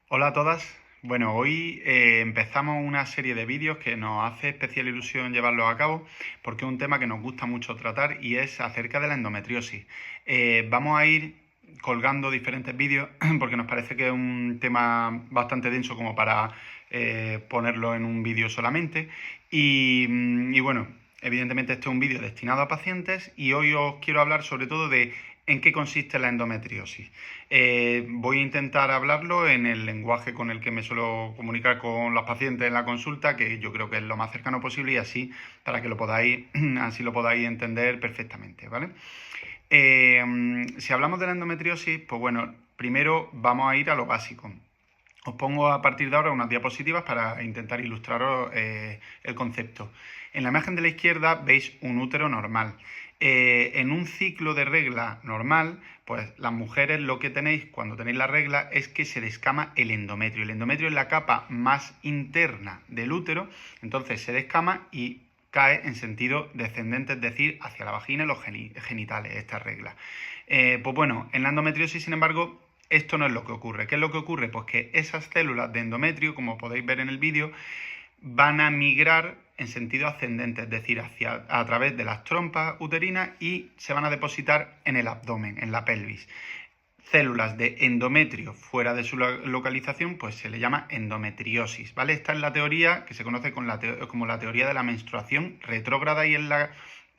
Hola a todas. Bueno, hoy empezamos una serie de vídeos que nos hace especial ilusión llevarlos a cabo porque es un tema que nos gusta mucho tratar y es acerca de la endometriosis. Vamos a ir colgando diferentes vídeos porque nos parece que es un tema bastante denso como para ponerlo en un vídeo solamente. Y bueno, evidentemente este es un vídeo destinado a pacientes y hoy os quiero hablar sobre todo de en qué consiste la endometriosis. Voy a intentar hablarlo en el lenguaje con el que me suelo comunicar con los pacientes en la consulta, que yo creo que es lo más cercano posible y así para que así lo podáis entender perfectamente, ¿vale? Si hablamos de la endometriosis, pues bueno, primero vamos a ir a lo básico. Os pongo a partir de ahora unas diapositivas para intentar ilustraros el concepto. En la imagen de la izquierda veis un útero normal. En un ciclo de regla normal, pues las mujeres lo que tenéis cuando tenéis la regla es que se descama el endometrio. El endometrio es la capa más interna del útero, entonces se descama y cae en sentido descendente, es decir, hacia la vagina y los genitales, esta regla. Pues bueno, en la endometriosis, sin embargo, esto no es lo que ocurre. ¿Qué es lo que ocurre? Pues que esas células de endometrio, como podéis ver en el vídeo, van a migrar en sentido ascendente, es decir, a través de las trompas uterinas y se van a depositar en el abdomen, en la pelvis. Células de endometrio fuera de su localización, pues se le llama endometriosis, ¿vale? Esta es la teoría que se conoce como la teoría de la menstruación retrógrada y es la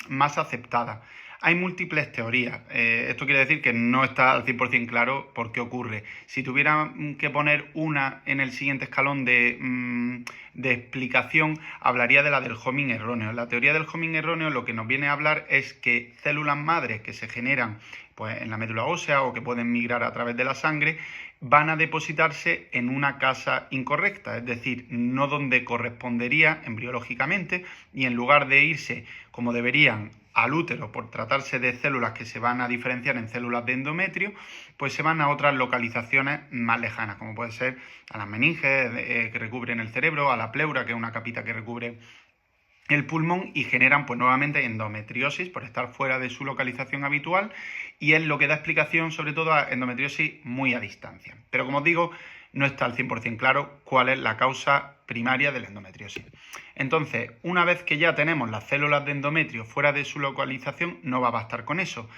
más aceptada. Hay múltiples teorías. Esto quiere decir que no está al 100% claro por qué ocurre. Si tuviera que poner una en el siguiente escalón de explicación, hablaría de la del homing erróneo. La teoría del homing erróneo lo que nos viene a hablar es que células madres que se generan pues, en la médula ósea o que pueden migrar a través de la sangre van a depositarse en una casa incorrecta, es decir, no donde correspondería embriológicamente, y en lugar de irse como deberían al útero por tratarse de células que se van a diferenciar en células de endometrio, pues se van a otras localizaciones más lejanas, como puede ser a las meninges que recubren el cerebro, a la pleura, que es una capita que recubre el pulmón, y generan pues nuevamente endometriosis por estar fuera de su localización habitual, y es lo que da explicación sobre todo a endometriosis muy a distancia. Pero como os digo, no está al 100% claro cuál es la causa primaria de la endometriosis. Entonces, una vez que ya tenemos las células de endometrio fuera de su localización, no va a bastar con eso.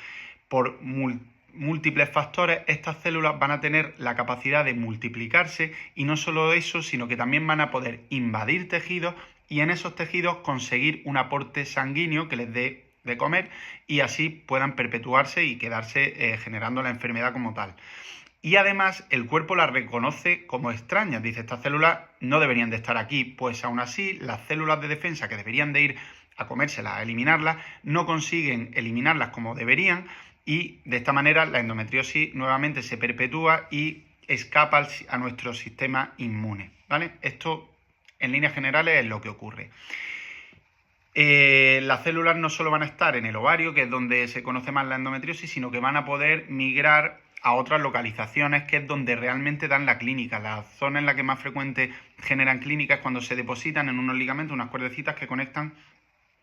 Por múltiples factores, estas células van a tener la capacidad de multiplicarse y no solo eso, sino que también van a poder invadir tejidos y en esos tejidos conseguir un aporte sanguíneo que les dé de comer y así puedan perpetuarse y quedarse generando la enfermedad como tal. Y además el cuerpo las reconoce como extrañas. Dice, estas células no deberían de estar aquí. Pues aún así, las células de defensa que deberían de ir a comérselas, a eliminarlas, no consiguen eliminarlas como deberían y de esta manera la endometriosis nuevamente se perpetúa y escapa a nuestro sistema inmune, ¿vale? Esto en líneas generales es lo que ocurre. Las células no solo van a estar en el ovario, que es donde se conoce más la endometriosis, sino que van a poder migrar a otras localizaciones, que es donde realmente dan la clínica. La zona en la que más frecuente generan clínica es cuando se depositan en unos ligamentos, unas cuerdecitas que conectan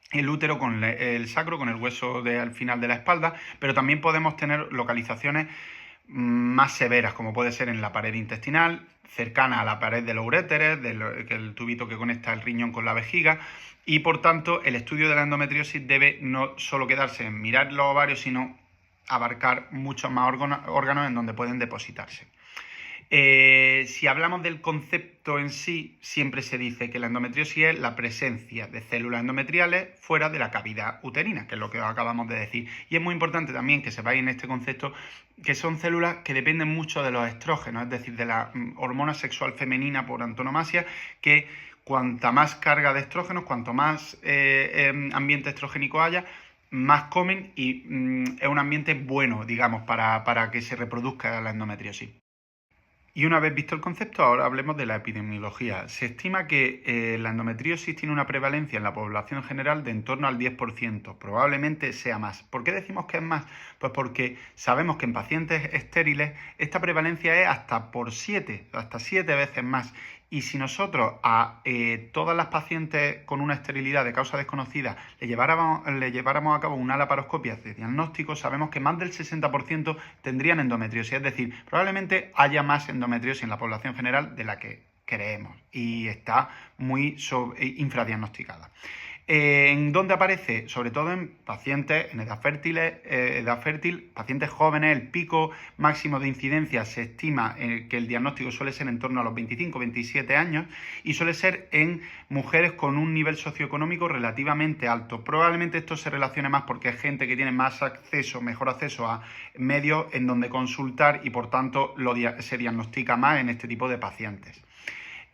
el útero con el sacro, con el hueso al final de la espalda, pero también podemos tener localizaciones más severas, como puede ser en la pared intestinal, cercana a la pared de los uréteres, que es el tubito que conecta el riñón con la vejiga, y por tanto el estudio de la endometriosis debe no solo quedarse en mirar los ovarios, sino abarcar muchos más órganos en donde pueden depositarse. Si hablamos del concepto en sí, siempre se dice que la endometriosis es la presencia de células endometriales fuera de la cavidad uterina, que es lo que acabamos de decir. Y es muy importante también que sepáis en este concepto que son células que dependen mucho de los estrógenos, es decir, de la hormona sexual femenina por antonomasia, que cuanta más carga de estrógenos, cuanto más ambiente estrogénico haya, más comen y es un ambiente bueno, digamos, para que se reproduzca la endometriosis. Y una vez visto el concepto, ahora hablemos de la epidemiología. Se estima que la endometriosis tiene una prevalencia en la población general de en torno al 10%, probablemente sea más. ¿Por qué decimos que es más? Pues porque sabemos que en pacientes estériles esta prevalencia es hasta 7 veces más. Y si nosotros a todas las pacientes con una esterilidad de causa desconocida le lleváramos a cabo una laparoscopia de diagnóstico, sabemos que más del 60% tendrían endometriosis, es decir, probablemente haya más endometriosis endometriosis en la población general de la que creemos y está muy infradiagnosticada. ¿En dónde aparece? Sobre todo en pacientes en edad fértil, pacientes jóvenes. El pico máximo de incidencia se estima que el diagnóstico suele ser en torno a los 25-27 años y suele ser en mujeres con un nivel socioeconómico relativamente alto. Probablemente esto se relacione más porque es gente que tiene más acceso, mejor acceso a medios en donde consultar y por tanto se diagnostica más en este tipo de pacientes.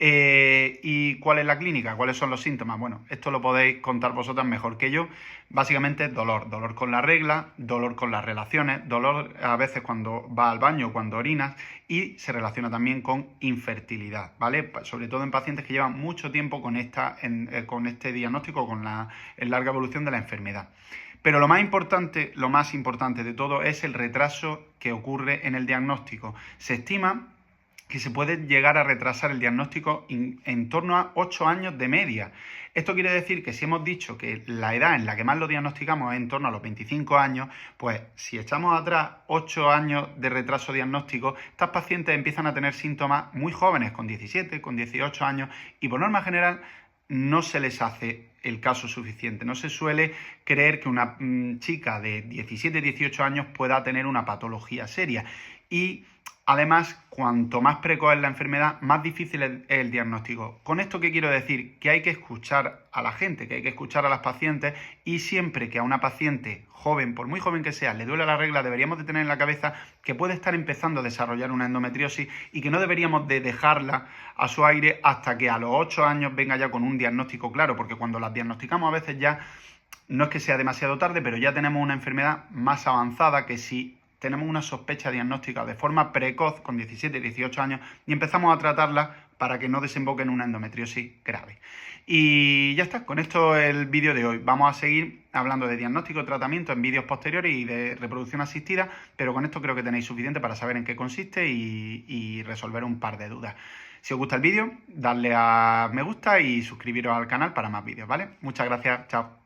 ¿Y cuál es la clínica? ¿Cuáles son los síntomas? Bueno, esto lo podéis contar vosotras mejor que yo. Básicamente dolor con la regla, dolor con las relaciones, dolor a veces cuando va al baño, cuando orinas, y se relaciona también con infertilidad, ¿vale? Sobre todo en pacientes que llevan mucho tiempo con este diagnóstico, con la larga evolución de la enfermedad. Pero lo más importante de todo es el retraso que ocurre en el diagnóstico. Se estima que se puede llegar a retrasar el diagnóstico en torno a 8 años de media. Esto quiere decir que si hemos dicho que la edad en la que más lo diagnosticamos es en torno a los 25 años, pues si echamos atrás 8 años de retraso diagnóstico, estas pacientes empiezan a tener síntomas muy jóvenes, con 17, con 18 años, y por norma general no se les hace el caso suficiente. No se suele creer que una chica de 17, 18 años pueda tener una patología seria. Y además, cuanto más precoz es la enfermedad, más difícil es el diagnóstico. ¿Con esto qué quiero decir? Que hay que escuchar a la gente, que hay que escuchar a las pacientes, y siempre que a una paciente joven, por muy joven que sea, le duele la regla, deberíamos de tener en la cabeza que puede estar empezando a desarrollar una endometriosis y que no deberíamos de dejarla a su aire hasta que a los 8 años venga ya con un diagnóstico claro, porque cuando las diagnosticamos a veces ya no es que sea demasiado tarde, pero ya tenemos una enfermedad más avanzada que si tenemos una sospecha diagnóstica de forma precoz, con 17, 18 años, y empezamos a tratarla para que no desemboque en una endometriosis grave. Y ya está, con esto el vídeo de hoy. Vamos a seguir hablando de diagnóstico y tratamiento en vídeos posteriores y de reproducción asistida, pero con esto creo que tenéis suficiente para saber en qué consiste y resolver un par de dudas. Si os gusta el vídeo, dadle a me gusta y suscribiros al canal para más vídeos, ¿vale? Muchas gracias, chao.